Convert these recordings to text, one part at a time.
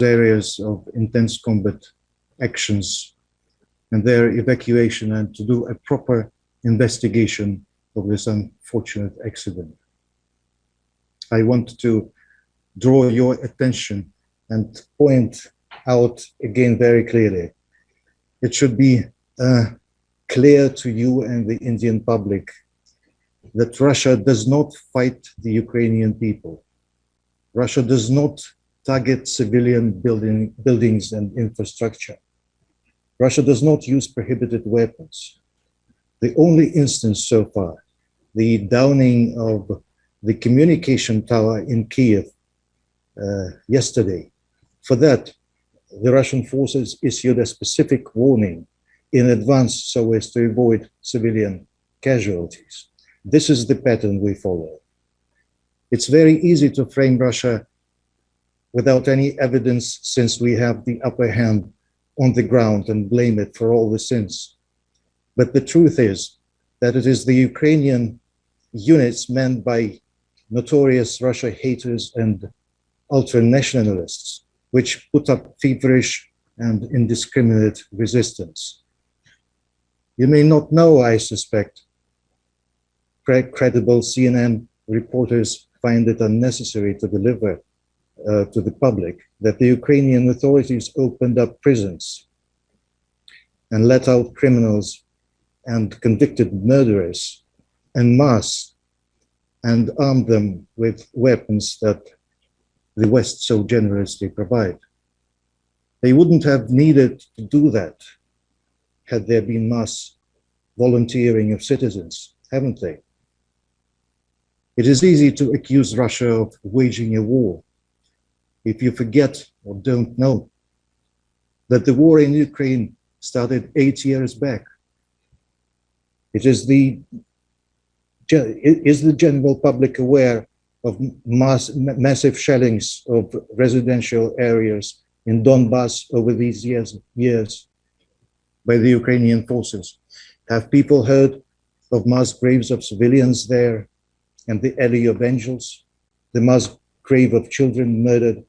areas of intense combat actions and their evacuation, and to do a proper investigation of this unfortunate accident. I want to draw your attention and point out again very clearly. It should be clear to you and the Indian public that Russia does not fight the Ukrainian people. Russia does not target civilian buildings and infrastructure. Russia does not use prohibited weapons. The only instance so far, the downing of the communication tower in Kiev yesterday, for that, the Russian forces issued a specific warning in advance so as to avoid civilian casualties. This is the pattern we follow. It's very easy to frame Russia without any evidence, since we have the upper hand on the ground, and blame it for all the sins. But the truth is that it is the Ukrainian units manned by notorious Russia haters and ultra-nationalists which put up feverish and indiscriminate resistance. You may not know, I suspect, credible CNN reporters find it unnecessary to deliver to the public that the Ukrainian authorities opened up prisons and let out criminals and convicted murderers en masse and armed them with weapons that the West so generously provide. They wouldn't have needed to do that had there been mass volunteering of citizens, haven't they? It is easy to accuse Russia of waging a war if you forget or don't know that the war in Ukraine started 8 years back. Is the general public aware of massive shellings of residential areas in Donbass over these years by the Ukrainian forces? Have people heard of mass graves of civilians there and the Alley of Angels, the mass grave of children murdered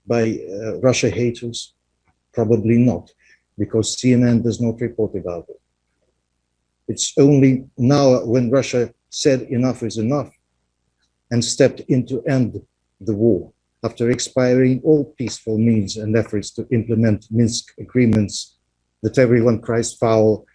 by Russia haters? Probably not, because CNN does not report about it. It's only now, when Russia said enough is enough and stepped in to end the war, after expiring all peaceful means and efforts to implement Minsk agreements, that everyone cries foul